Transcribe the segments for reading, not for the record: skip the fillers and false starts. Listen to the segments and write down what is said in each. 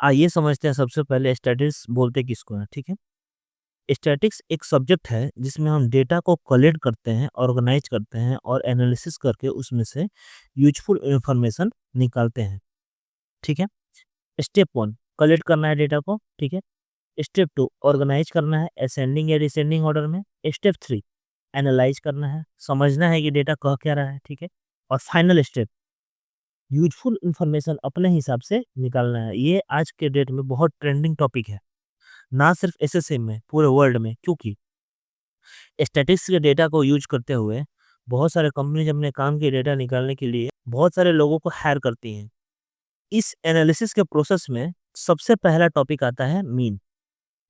आइए समझते हैं सबसे पहले स्टैटिस्टिक्स बोलते किसको हैं, ठीक है? स्टैटिस्टिक्स एक सब्जेक्ट है जिसमें हम डेटा को कलेक्ट करते हैं, ऑर्गेनाइज करते हैं और एनालिसिस करके उसमें से यूज़फुल इंफॉर्मेशन निकालते हैं, ठीक है? स्टेप 1 कलेक्ट करना है डेटा को, ठीक है? स्टेप 2 ऑर्गेनाइज करना है असेंडिंग या डिसेंडिंग ऑर्डर में। स्टेप 3 एनालाइज करना है, समझना है कि डेटा कह क्या रहा है, ठीक है? और फाइनल स्टेप यूज़फुल इंफॉर्मेशन अपने हिसाब से निकालना है। ये आज के डेट में बहुत ट्रेंडिंग टॉपिक है। ना सिर्फ एसएससी में, पूरे वर्ल्ड में, क्योंकि स्टैटिस्टिक्स के डेटा को यूज करते हुए बहुत सारे कंपनीज अपने काम के डेटा निकालने के लिए बहुत सारे लोगों को हायर करती हैं। इस एनालिसिस के प्रोसेस में सबसे पहला टॉपिक आता है मीन।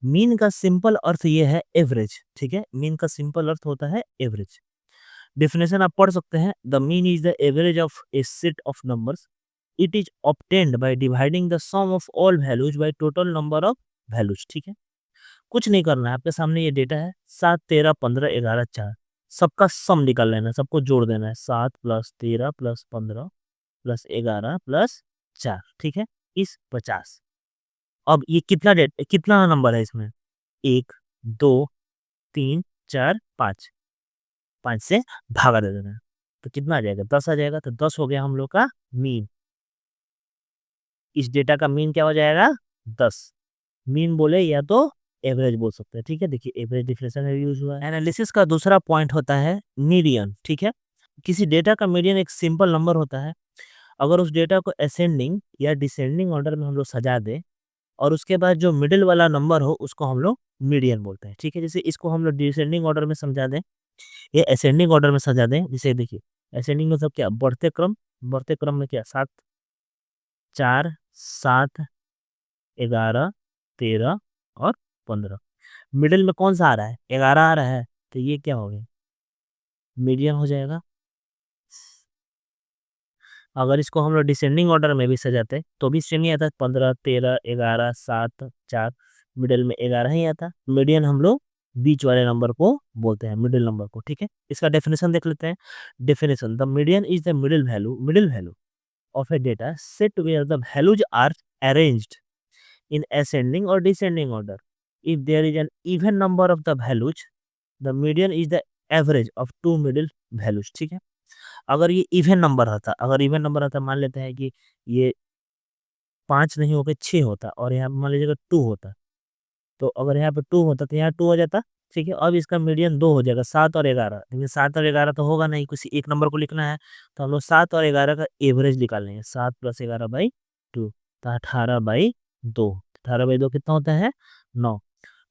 मीन का सिंपल अर्थ ये है एवरेज, ठीक है? मीन का सिंपल अर्थ होता है एवरेज। डेफिनेशन आप पढ़ सकते हैं, the mean is the average of a set of numbers. It is obtained by dividing the sum of all values by total number of values, ठीक है? कुछ नहीं करना है, आपके सामने ये डेटा है 7, 13, 15, 11, 4। सबका सम निकाल लेना है, सबको जोड़ देना है। 7 प्लस 13 प्लस 15 प्लस 11 प्लस 4, ठीक है? इस 50। अब ये कितना नंबर है इसमें? 1, 2, 3, 4, 5। 5 से भागा दे देना है। तो कितना आ जाएगा? 10 आ जाएगा। तो 10 हो गया हम लोग का मीन। इस डेटा का मीन क्या हो जाएगा? 10। मीन बोले या तो एवरेज बोल सकते हैं, ठीक है? देखिए एवरेज डिफरेंशियल में यूज हुआ है। एनालिसिस का दूसरा पॉइंट होता है मीडियन, ठीक है? किसी डेटा का मीडियन एक सिंपल नंबर होता है। अगर उस डेटा को असेंडिंग या डिसेंडिंग ऑर्डर में हम लोग सजा दें और उसके बाद जो मिडिल वाला नंबर हो उसको हम लोग मीडियन बोलते हैं, ठीक है? जैसे इसको हम लोग डिसेंडिंग ऑर्डर में समझा दें, ये असेंडिंग ऑर्डर में सजा दें। जैसे देखिए असेंडिंग मतलब क्या? बढ़ते क्रम में क्या? 7, 4, 7, 11, 13 और 15। मिडिल में कौन सा आ रहा है? 11 आ रहा है, तो ये क्या हो गया? मीडियन हो जाएगा। अगर इसको हम लोग डिसेंडिंग ऑर्डर में भी सजाते तो भी सेम ही आता, 15, 13, 11, 7, 4। मिडिल में 11 ही आता। मीडियन हम लोग बीच वाले नंबर को बोलते हैं, मिडिल नंबर को, ठीक है? इसका डेफिनेशन देख लेते हैं। Definition, the median is the middle value of a data set where the values are arranged in ascending or descending order. If there is an even number of the values, the median is the average of two middle values, ठीक है? अगर even number रहता, मान लेते हैं कि ये 5 नहीं होकर 6 होता और यहाँ पे मान लीजिएगा 2 होता। तो अगर यहाँ पे 2 होता तो यहाँ 2 हो जाता, ठीक है? अब इसका मीडियन 2 हो जाएगा, 7 और 11। लेकिन 7 और 11 तो होगा नहीं, किसी एक नंबर को लिखना है। तो हम लोग 7 और 11 का एवरेज निकाल लेंगे। 7 प्लस 11/2 तो 18/2। 18/2 कितना होता है? 9।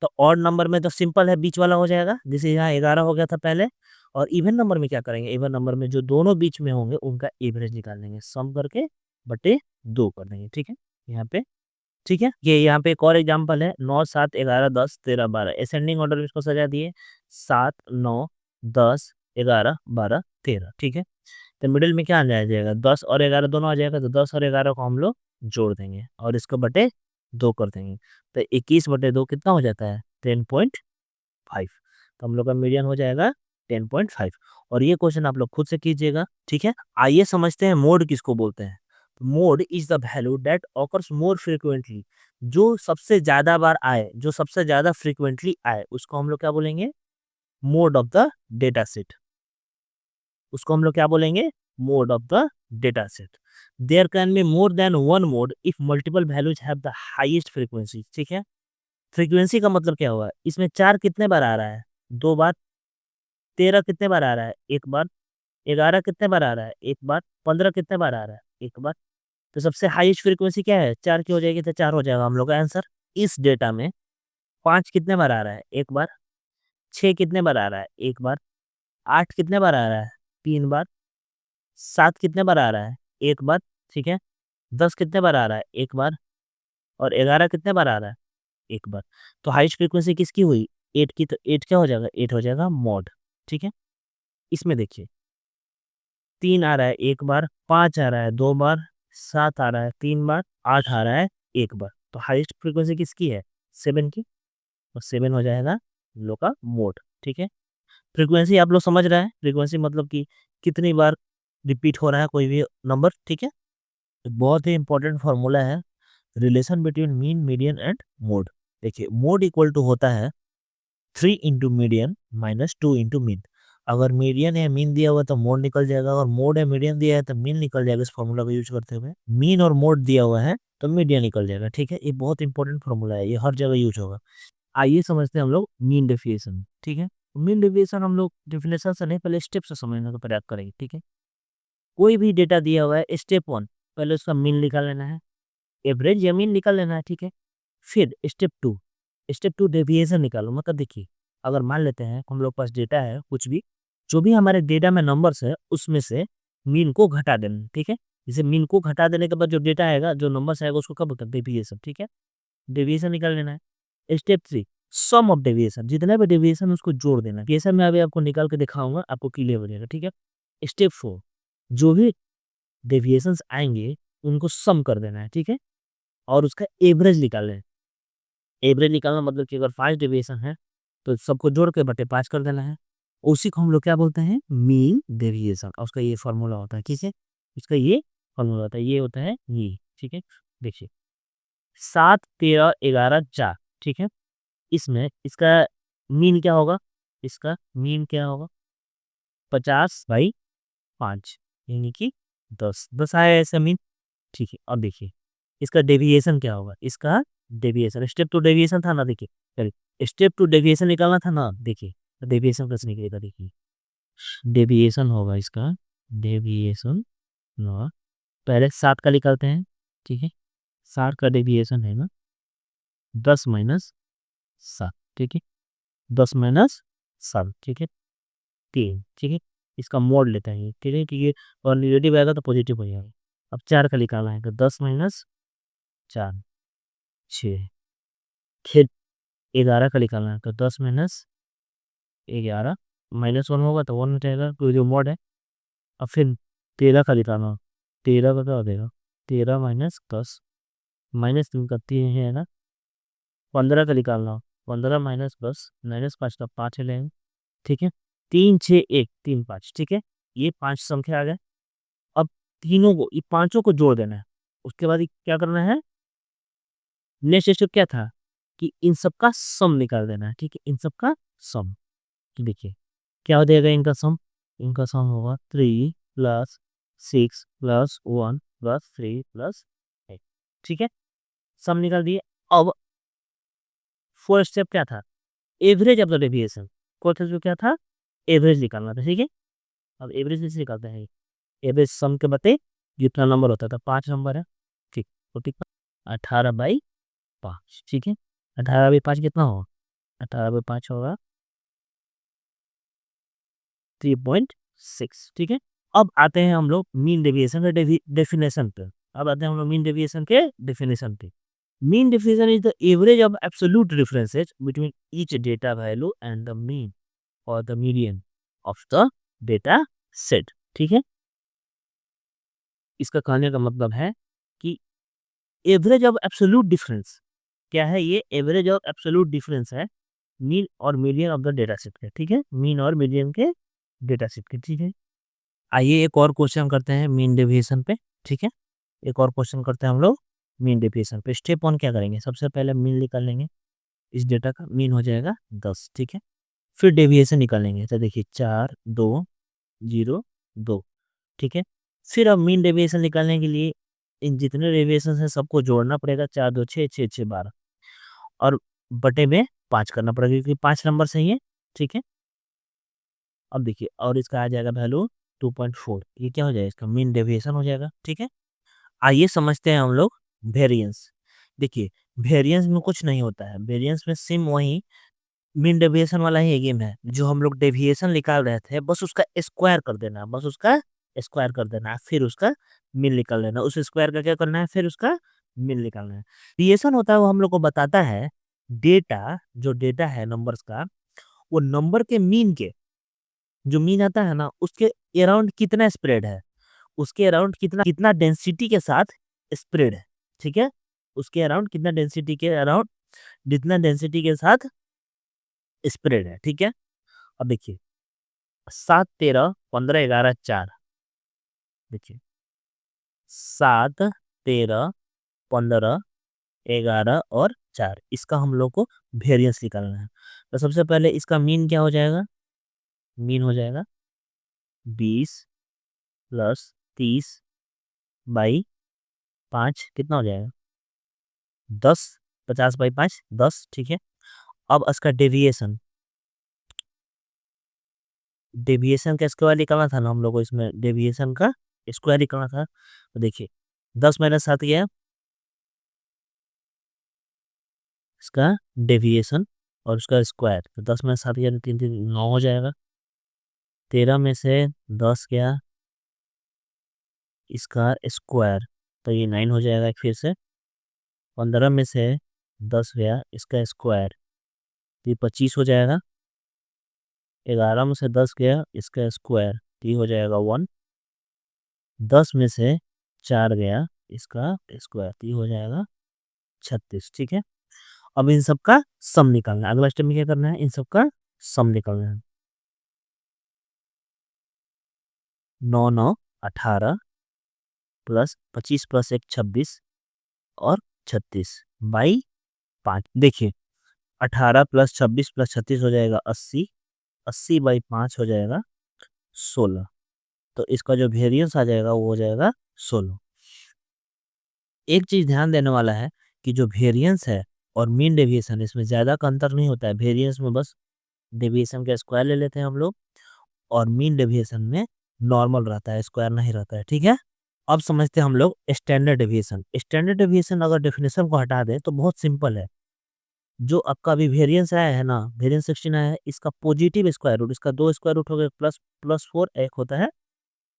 तो ऑड नंबर में तो सिंपल है, बीच वाला हो जाएगा, जैसे यहाँ 11 हो गया था पहले। और इवन नंबर में क्या करेंगे? इवन नंबर में जो दोनों बीच में होंगे उनका एवरेज निकाल लेंगे, सम करके बटे 2 कर देंगे, ठीक है? यहाँ पे, ठीक है? ये यहाँ पे एक और एग्जांपल है, 9, 7, 11, 10, 13, 12। असेंडिंग ऑर्डर में इसको सजा दिए, 7, 9, 10, 11, 12, 13, ठीक है? तो मिडिल में क्या आ जाएगा? 10 और 11 दोनों आ जाएगा। तो 10 और 11 को हम लोग जोड़ देंगे और इसको बटे 2 कर देंगे। तो 21/2 कितना हो जाता है? 10.5। तो हम लोग का मीडियन हो जाएगा 10.5। और ये क्वेश्चन आप लोग खुद से कीजिएगा, ठीक है? आइए समझते हैं मोड किसको बोलते हैं। Mode is the value that occurs more frequently. जो सबसे ज्यादा बार आए, जो सबसे ज्यादा फ्रीक्वेंटली आए, उसको हम लोग क्या बोलेंगे? Mode of the data set. उसको हम लोग क्या बोलेंगे? Mode of the data set. There can be more than one mode if multiple values have the highest frequency, ठीक है? फ्रीक्वेंसी का मतलब क्या हुआ? इसमें 4 कितने बार आ रहा है? 2 बार। 13 कितने बार आ रहा है? 1 बार। 11 कितने बार आ रहा है? 1 बार। 15 कितने बार आ रहा है? 1 बार। तो सबसे हाईएस्ट फ्रीक्वेंसी क्या है? 4 की हो जाएगी, तो 4 हो जाएगा हम लोग का आंसर। इस डेटा में 5 कितने बार आ रहा है? 1 बार। 6 कितने बार आ रहा है? 1 बार। 8 कितने बार आ रहा है? 3 बार। 7 कितने बार आ रहा है? 1 बार, ठीक है? 10 कितने बार आ रहा है? 1 बार। और 11 कितने बार आ रहा है? 1 बार। तो हाईएस्ट फ्रीक्वेंसी किसकी हुई? 8 की। तो 8 क्या हो जाएगा? 8 हो जाएगा मॉड, ठीक है? इसमें देखिए 3 आ रहा है 1 बार, 5 आ रहा है 2 बार, 7 आ रहा है 3 बार, 8 आ रहा है 1 बार। तो हाईएस्ट फ्रीक्वेंसी किसकी है? 7 की। और 7 हो जाएगा हम लोग का मोड, ठीक है? फ्रीक्वेंसी आप लोग समझ रहे हैं? फ्रीक्वेंसी मतलब कि कितनी बार रिपीट हो रहा है कोई भी नंबर, ठीक है? एक बहुत ही इंपॉर्टेंट फार्मूला है। Relation between mean, median and mode. देखिए मोड इक्वल टू होता है 3 into median minus 2 into mean. अगर मीडियन या मीन दिया हुआ तो मोड निकल जाएगा, और मोड या मीडियन दिया है तो मीन निकल जाएगा। इस फॉर्मूला का यूज करते हुए मीन और मोड दिया हुआ है तो मीडियन निकल जाएगा। ठीक है, ये बहुत इंपॉर्टेंट फॉर्मूला है, ये हर जगह यूज होगा। आइए समझते हैं हम लोग मीन डेफिनेशन। ठीक है, मीन डेफिनेशन हम लोग डेफिनेशन से नहीं, पहले स्टेप से समझने का प्रयास करेंगे। ठीक है, कोई भी डेटा दिया हुआ है, स्टेप वन पहले उसका मीन निकाल लेना है, एवरेज या मीन निकाल लेना है। ठीक है, फिर स्टेप टू डेविएशन निकालो। मतलब देखिए, अगर मान लेते हैं हम लोग पास डेटा है कुछ भी, जो भी हमारे डेटा में नंबर्स है उसमें से मीन को घटा देना है। ठीक है, जैसे मीन को घटा देने के बाद जो डेटा आएगा, जो नंबर्स आएगा, उसको कब बोलते हैं? डेविएशन। ठीक है, डेविएशन निकाल लेना है। Step three, sum of deviation, जितना भी डेविएशन उसको जोड़ देना है। डेविएशन में अभी आपको निकाल के दिखाऊंगा, आपको क्लियर हो जाएगा। ठीक है, स्टेप फोर, जो भी डेविएशंस आएंगे उनको सम कर देना है। ठीक है, और उसका एवरेज निकाल लेना है। एवरेज निकालना मतलब कि अगर 5 डेविएशन है तो सबको जोड़ के बटे 5 कर देना है। उसी को हम लोग क्या बोलते हैं? Mean deviation. और उसका ये फॉर्मूला होता है। ठीक है, इसका ये फॉर्मूला होता है, ये होता है ये। ठीक है, देखिए 7, 13, 11, 4। ठीक है, इसमें इसका मीन क्या होगा? इसका मीन क्या होगा? 50/5, यानी कि 10 आया ऐसा मीन। ठीक है, अब देखिए इसका डेविएशन क्या होगा? इसका डेविएशन, स्टेप टू डेविएशन था ना, देखिए सॉरी, स्टेप टू डेविएशन निकालना था ना। देखिए डेविएशन कैसे निकलेगा? देखिए डेविएशन होगा इसका, डेविएशन होगा, पहले 7 का निकालते हैं। ठीक है, 7 का डेविएशन है ना 10 - 7। ठीक है, 10 - 7। ठीक है, 3। ठीक है, इसका मोड लेते हैं। ठीक है, कि ये और निगेटिव आएगा तो पॉजिटिव हो जाएगा। अब 4 का निकालना है तो 10 - 4, 6। फिर 11 का निकालना है तो 10 - 11, -1 होगा तो 1 हो जाएगा, कोई जो मोड है। अब फिर 13 का निकालना हो, 13 का क्या हो जाएगा? 13 - 10, -3 का 3 है ना। 15 का निकालना हो, 15 - 10, -5 का 5 है लेंगे। ठीक है, 3, 6, 1, 3, 5। ठीक है, ये 5 संख्या आ गए। अब तीनों को, ये पांचों को जोड़ देना है। उसके बाद ये क्या करना है? नेक्स्ट स्टेप क्या था कि इन सब का सम निकाल देना है। ठीक है, इन सब का सम। तो देखिए क्या हो जाएगा इनका सम? इनका सम होगा 3 + 6 + 1 + 3 + 8। ठीक है, सम निकाल दिए। अब फोर्थ स्टेप क्या था? Average of the deviation. Fourth step क्या था? एवरेज निकालना था। ठीक है, अब एवरेज कैसे निकालते हैं? एवरेज सम के बते जितना नंबर होता था, 5 नंबर है। ठीक, तो ठीक 18/5। ठीक है, 18/5 कितना होगा? 18/5 होगा 3.6। ठीक है, अब आते हैं हम लोग मीन डेविएशन के डेफिनेशन पे। अब आते हैं हम लोग मीन डेविएशन के डेफिनेशन पे। Mean definition is the average of absolute differences between each data value and the mean और the median of the data set. ठीक है, इसका कहने का मतलब है कि एवरेज ऑफ एब्सोल्यूट डिफरेंस क्या है? ये एवरेज ऑफ एब्सोल्यूट डिफरेंस है मीन और median of the data set के। ठीक है, मीन और मीडियन के डेटा सेट के। ठीक है, आइए एक और क्वेश्चन करते हैं मीन डेविएशन पे। ठीक है, एक और क्वेश्चन करते हैं हम लोग मीन डेविएशन पे। स्टेप वन क्या करेंगे? सबसे पहले मीन निकाल लेंगे, इस डेटा का मीन हो जाएगा 10। ठीक है, फिर डेविएशन निकालेंगे तो देखिए 4, 2, 0, 2। ठीक है, फिर अब मीन डेविएशन निकालने के लिए इन जितने डेविएशन है सबको जोड़ना पड़ेगा। 4, 2, 6, 6, 6, 12 और बटे में 5 करना पड़ेगा, क्योंकि 5 नंबर सही है। ठीक है, अब देखिए और इसका आ जाएगा वैल्यू 2.4। ये क्या हो जाएगा? इसका मीन डेविएशन हो जाएगा। ठीक है, आइए समझते हैं हम लोग वेरिएंस। देखिए वेरिएंस में कुछ नहीं होता है, वेरिएंस में सेम वही मीन डेविएशन वाला ही गेम है। जो हम लोग डेविएशन निकाल रहे थे, बस उसका स्क्वायर कर देना है, बस उसका स्क्वायर कर देना है, फिर उसका मीन निकाल लेना है। उस स्क्वायर का क्या करना है? फिर उसका मीन निकालना है। डेविएशन होता है वो हम लोग को बताता है डेटा, जो डेटा है नंबर्स का, वो नंबर के मीन के, जो मीन आता है ना, उसके अराउंड कितना स्प्रेड है, उसके अराउंड कितना कितना डेंसिटी के साथ स्प्रेड है। ठीक है, उसके अराउंड कितना डेंसिटी के अराउंड, जितना डेंसिटी के साथ स्प्रेड है। ठीक है, अब देखिए 7, 13, 15, 11, 4। देखिए 7, 13, 15, 11 और 4, इसका हम लोग को वेरिएंस निकालना है। तो सबसे पहले इसका मीन क्या हो जाएगा, मीन हो जाएगा 20 प्लस 30/5, कितना हो जाएगा 10, 50/5 10, ठीक है। अब इसका डेविएशन, डेविएशन का स्क्वायर निकालना था ना हम लोग को, इसमें डेविएशन का स्क्वायर निकालना था। तो देखिए 10 - 7 गया इसका डेविएशन और उसका स्क्वायर, तो 10 - 7 गया, 3 3 9 हो जाएगा। 13 में से 10 गया इसका स्क्वायर, तो ये 9 हो जाएगा एक फिर से। 15 में से 10 गया इसका स्क्वायर, तो ये 25 हो जाएगा। 11 में से 10 गया इसका स्क्वायर, तो ये हो जाएगा 1। 10 में से 4 गया इसका स्क्वायर, तो ये हो जाएगा 36, ठीक है। अब इन सब का सम निकालना है, अगला स्टेप में क्या करना है, इन सब का सम निकालना है। 9 9 18 प्लस 25 प्लस 1 26 और 36/5। देखिए 18 प्लस 26 प्लस 36 हो जाएगा 80, 80/5 हो जाएगा 16। तो इसका जो वेरिएंस आ जाएगा वो हो जाएगा 16। एक चीज ध्यान देने वाला है कि जो वेरिएंस है और मीन डेविएशन, इसमें ज्यादा का अंतर नहीं होता है। वेरिएंस में बस डेविएशन का स्क्वायर ले लेते हैं हम लोग, और मीन डेविएशन में नॉर्मल रहता है, स्क्वायर नहीं रहता है, ठीक है। अब समझते हैं हम लोग स्टैंडर्ड डेविएशन। स्टैंडर्ड डेविएशन अगर डेफिनेशन को हटा दें तो बहुत सिंपल है। जो आपका अभी वेरिएंस आया है ना, वेरिएंस 16 आया है, इसका पॉजिटिव स्क्वायर रूट, इसका 2 स्क्वायर रूट हो गया प्लस प्लस 4, एक होता है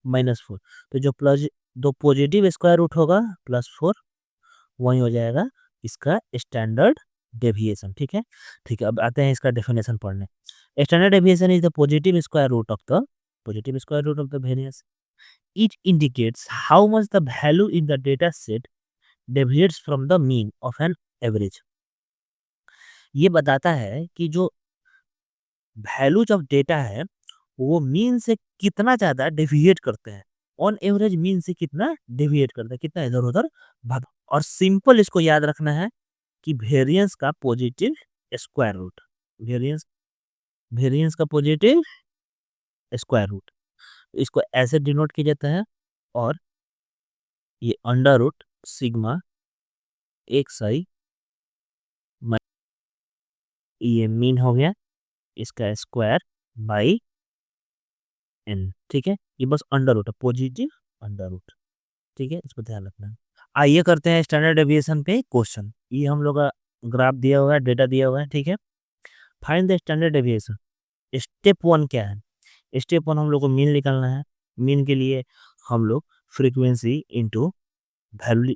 -4। तो जो प्लस 2 पॉजिटिव स्क्वायर रूट होगा +4, वही हो जाएगा इसका स्टैंडर्ड डेविएशन, ठीक है। ठीक है, अब आते हैं इसका डेफिनेशन पढ़ने। Standard deviation is the positive square root of the, positive square root of the variance. It indicates how much the value in the data set deviates from the mean of an average. ये बताता है कि जो value of data है वो mean से कितना ज्यादा डेविएट करते हैं, ऑन एवरेज मीन से कितना डेविएट करते हैं, कितना इधर उधर भाग। और सिंपल इसको याद रखना है कि वेरिएंस का positive square root, variance variance का पॉजिटिव स्क्वायर रूट, इसको ऐसे डिनोट किया जाता है। और ये under root sigma x i, ये मीन हो गया इसका स्क्वायर बाई एन, ठीक है। ये बस अंडर रूट है, पॉजिटिव अंडर रूट, ठीक है, इसको ध्यान रखना है। आइए करते हैं स्टैंडर्ड डेविएशन पे क्वेश्चन। ये हम लोग का ग्राफ दिया हुआ है, डेटा दिया हुआ है, ठीक है। Find the standard deviation. Step 1 क्या है, स्टेप 1 हम लोग को मीन निकालना है। मीन के लिए हम लोग frequency into value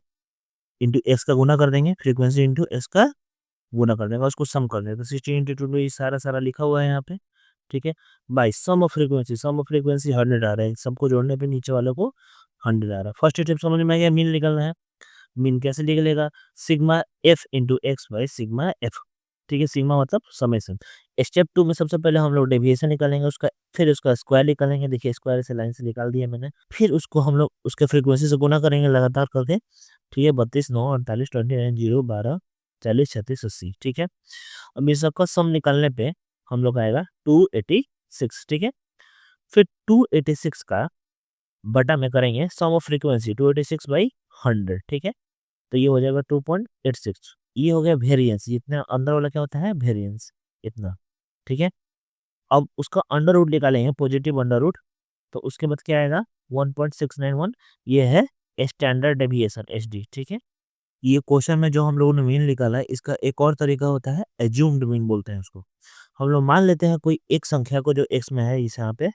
into x का गुना कर देंगे, फ्रीक्वेंसी इंटू एक्स का गुना कर देंगे, उसको सम कर देंगे। तो 16 × 2 ये सारा सारा लिखा हुआ है यहाँ पे, ठीक है। By sum of frequency, sum of frequency 100 आ रहा है, सबको जोड़ने पे नीचे वाले को 100 आ रहा है। फर्स्ट स्टेप समझ में आ गया, मीन निकलना है। मीन कैसे निकलेगा, sigma F into x by sigma F, ठीक है। सिग्मा मतलब समेशन। स्टेप 2 में सबसे पहले हम लोग डेविएशन निकालेंगे उसका, फिर उसका स्क्वायर निकालेंगे। देखिए स्क्वायर से लाइन से निकाल दिया मैंने। फिर उसको हम लोग उसके फ्रीक्वेंसी से गुना करेंगे लगातार करके, ठीक है। 32 9 48 29 0 12 40 36 80, ठीक है। अब इस सबका सम निकालने पे हम लोग आएगा 286, ठीक है। फिर 286 का बटा में करेंगे सम ऑफ फ्रीक्वेंसी 286/100, ठीक है। तो ये हो जाएगा 2.86। ये हो गया वेरिएंस, इतना अंदर वाला क्या होता है वेरिएंस, इतना, ठीक है। अब उसका अंडर रूट निकालेंगे, पॉजिटिव अंडर रूट, तो उसके बाद क्या आएगा 1.691। ये है स्टैंडर्ड डेविएशन एसडी, ठीक है। ये क्वेश्चन में जो हम लोगों ने मीन निकाला है, इसका एक और तरीका होता है एज्यूम्ड मीन बोलते हैं उसको। हम लोग मान लेते हैं कोई एक संख्या को जो एक्स में है, इस यहाँ पे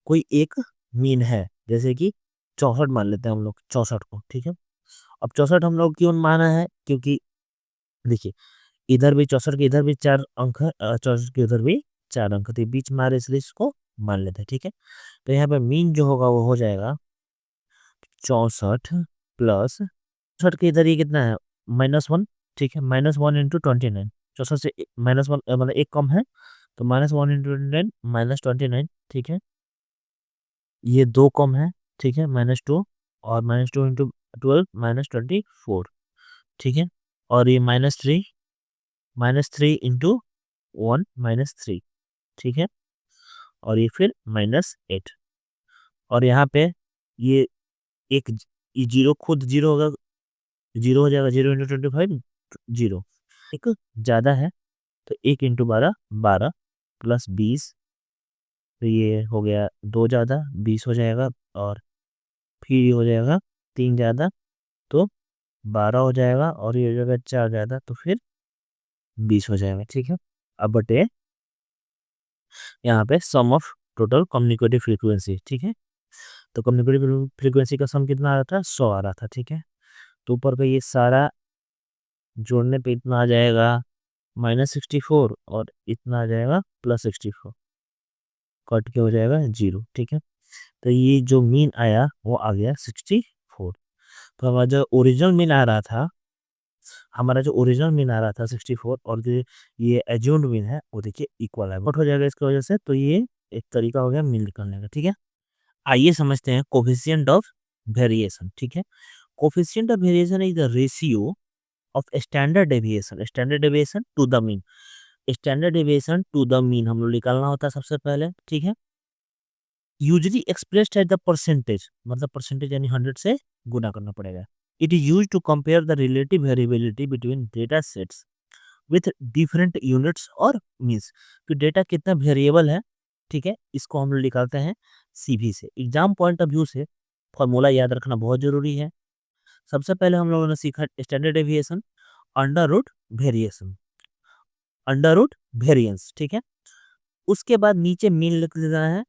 कोई एक मीन है, जैसे कि 64 मान लेते हैं हम लोग 64 को, ठीक है। अब 64 हम लोग क्यों माना है, क्योंकि देखिए इधर भी 64 के इधर भी 4 अंक है, 64 के उधर भी 4 अंक, तो बीच में आ रहे इसलिए इसको मान लेते हैं, ठीक है। तो यहाँ पे मीन जो होगा वो हो जाएगा 64 प्लस 64 के इधर ये कितना है -1, ठीक है। -1 इंटू 29, 64 से -1 मतलब एक कम है, तो -1 इंटू 29 -29, ठीक है। ये दो कम है, ठीक है, -2, और -2 इंटू 12 -24, ठीक है। और ये -3 इंटू 1 -3, ठीक है। और ये फिर -8, और यहाँ पे ये एक ये जीरो खुद जीरो होगा, जीरो हो जाएगा, 0 × 25 जीरो, एक ज़्यादा है तो 1 × 12 12 प्लस 20, तो ये हो गया 2 ज़्यादा 20 हो जाएगा, और फिर ये हो जाएगा 3 ज़्यादा तो 12 हो जाएगा, और ये हो जाएगा 4 ज़्यादा तो फिर 20 हो जाएगा, ठीक है। अब बटे यहाँ पे सम ऑफ टोटल कम्युनिकेटिव फ्रीक्वेंसी, ठीक है। तो कम्युनिकेटिव फ्रीक्वेंसी का सम कितना आ रहा था, 100 आ रहा था, ठीक है। तो ऊपर का ये सारा जोड़ने पे इतना आ जाएगा -64, और इतना आ जाएगा +64, कट के हो जाएगा 0, ठीक है। तो ये जो मीन आया वो आ गया 64। तो हमारा जो ओरिजिनल मीन आ रहा था, 64, और जो ये एज्यूम्ड मीन है वो देखिए इक्वल है, नोट हो जाएगा इसकी वजह से। तो ये एक तरीका हो गया मीन निकालने का, ठीक है। आइए समझते हैं कोफिशिएंट ऑफ वेरिएशन, ठीक है। Coefficient of variation is the ratio of standard deviation to the mean. Standard deviation to the mean हम लोग निकालना होता है सबसे पहले, ठीक है। Usually expressed as the percentage, मतलब परसेंटेज यानी 100 से गुना करना पड़ेगा। It is use to compare the relative variability between data sets with different units और मीन्स। तो डेटा कितना वेरिएबल है, ठीक है, इसको हम लोग निकालते हैं सीवी से। एग्जाम पॉइंट ऑफ व्यू से फॉर्मूला याद रखना बहुत जरूरी है। सबसे पहले हम लोगों ने सीखा standard deviation, under root variation, under root variance, ठीक है। उसके बाद नीचे मीन लिख देना है,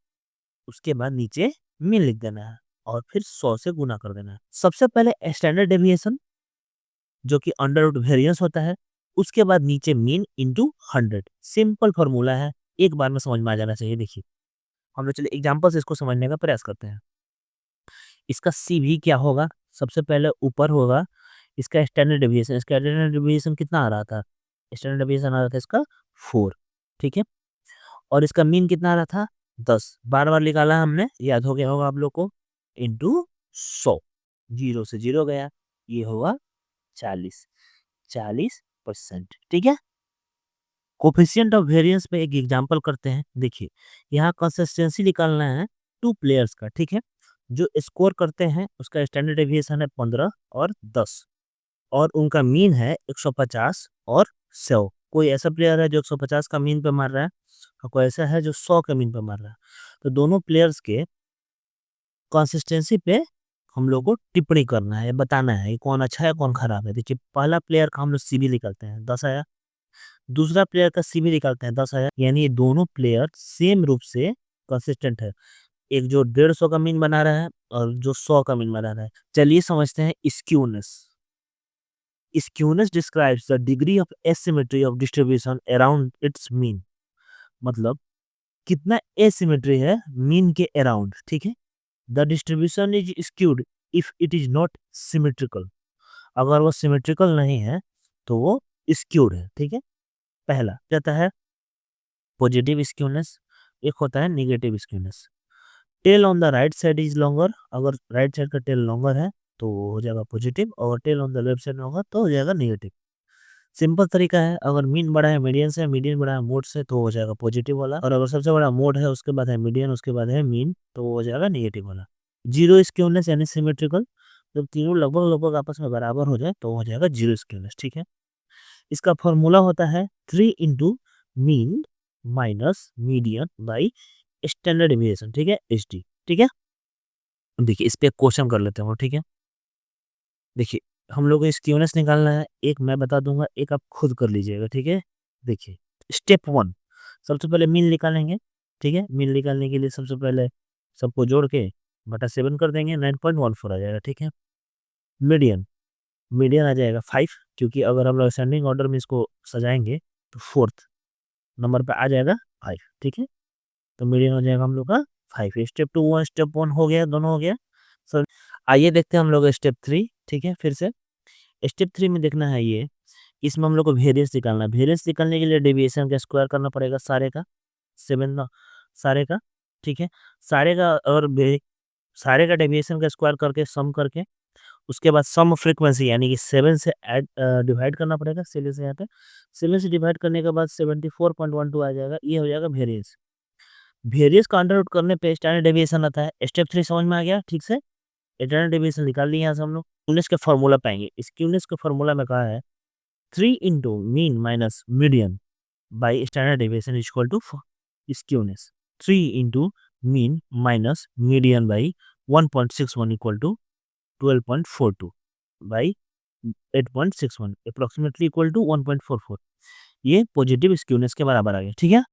उसके बाद नीचे मीन लिख देना है, और फिर 100 से गुना कर देना है। सबसे पहले स्टैंडर्ड डेविएशन जो कि अंडर रूट वेरिएंस होता है, उसके बाद नीचे मीन इंटू 100। सिंपल फॉर्मूला है, एक बार में समझ में आ जाना चाहिए। देखिए हम लोग चलिए एग्जाम्पल से इसको समझने का प्रयास करते हैं। इसका सी भी क्या होगा, सबसे पहले ऊपर होगा इसका स्टैंडर्ड डेविएशन। स्टैंडर्ड डेविएशन कितना आ रहा था, स्टैंडर्ड डेविएशन आ रहा था इसका 4, ठीक है। और इसका मीन कितना आ रहा था 10, बार बार निकाला हमने, याद हो गया होगा आप लोग को, इंटू 100, 0 से 0 गया, ये होगा 40%, ठीक है। कोफिशिएंट ऑफ वेरिएंस पे एक एग्जांपल करते हैं। देखिए यहाँ कंसिस्टेंसी निकालना है टू प्लेयर्स का, ठीक है। जो स्कोर करते हैं उसका स्टैंडर्ड डेविएशन है 15 और 10, और उनका मीन है 150 और 100। कोई ऐसा प्लेयर है जो 150 का मीन पे मार रहा है, और कोई ऐसा है जो 100 का मीन पे मार रहा है। तो दोनों प्लेयर्स के कंसिस्टेंसी पे हम लोग को टिप्पणी करना है, बताना है कि कौन अच्छा है कौन खराब है। देखिए पहला प्लेयर का हम लोग सीबी निकालते हैं 10 आया, दूसरा प्लेयर का सीबी निकालते हैं 10 आया, यानी ये दोनों प्लेयर सेम रूप से कंसिस्टेंट है। एक जो 150 का मीन बना रहा है और जो 100 का मीन बना रहा है। चलिए समझते हैं skewness. Skewness describes the degree of asymmetry of distribution around its mean, मतलब कितना एसिमेट्री है मीन के अराउंड, ठीक है। The distribution is skewed if it is not symmetrical, अगर वो सिमेट्रिकल नहीं है तो वो स्क्यूड है, ठीक है। पहला कहता है पॉजिटिव स्क्यूनेस, एक होता है negative skewness. Tail on the right side is longer, अगर राइट साइड का टेल लॉन्गर है तो वो हो जाएगा पॉजिटिव, और tail on the left side होगा तो हो जाएगा नेगेटिव। सिंपल तरीका है, अगर मीन बड़ा है मीडियन से, मीडियन बड़ा है मोड से, तो हो जाएगा पॉजिटिव वाला, और अगर सबसे बड़ा मोड है उसके बाद है मीडियन उसके बाद है मीन, तो वो हो जाएगा नेगेटिव वाला। जीरो स्क्यूनेस यानी सिमेट्रिकल, जब तीनों लगभग लगभग आपस में बराबर हो जाए तो हो जाएगा जीरो स्क्यूनेस, ठीक है। इसका फॉर्मूला होता है 3 × mean minus median by standard deviation, ठीक है, एसडी, ठीक है। देखिए इस पे क्वेश्चन कर लेते हैं, ठीक है। देखिए हम लोग को स्क्यूनेस निकालना है, एक मैं बता दूंगा, एक आप खुद कर लीजिएगा, ठीक है। देखिए स्टेप 1, सबसे पहले मीन निकालेंगे, ठीक है। मीन निकालने के लिए सबसे पहले सबको जोड़ के बटा 7 कर देंगे, 9.14 आ जाएगा, ठीक है। मीडियन, मीडियन आ जाएगा 5, क्योंकि अगर हम लोग असेंडिंग ऑर्डर में इसको सजाएंगे तो फोर्थ नंबर पे आ जाएगा 5, ठीक है। तो मीडियन हो जाएगा हम लोग का 5। स्टेप 1 हो गया, दोनों हो गया। सर आइए देखते हैं हम लोग स्टेप 3, ठीक है। फिर से स्टेप 3 में देखना है ये, इसमें हम लोग को वेरिएंस निकालना है। वेरिएंस निकालने के लिए डेविएशन का स्क्वायर करना पड़ेगा सारे का, 7 सारे का, ठीक है। सारे का, और सारे का डेविएशन का स्क्वायर करके सम करके उसके बाद सम फ्रीक्वेंसी यानी कि 7 से डिवाइड करना पड़ेगा चलिए से यहाँ पे 7 से डिवाइड करने के बाद 74.12 आ जाएगा, ये हो जाएगा वेरिएंस। वेरिएंस को अंडर रूट करने पे स्टैंडर्ड डेविएशन आता है। स्टेप 3 समझ में आ गया ठीक से? स्टैंडर्ड डेविएशन निकाल लिया यहाँ से हम लोग। स्क्यूनेस का फार्मूला पाएंगे। स्क्यूनेस का फार्मूला में कहा है 3 into mean minus median by standard deviation is equal to skewness. 3 into mean minus median by 1.61 equal to 12.42 by 8.61 approximately equal to 1.44। ये पॉजिटिव स्क्यूनेस के बराबर आ गया ठीक है।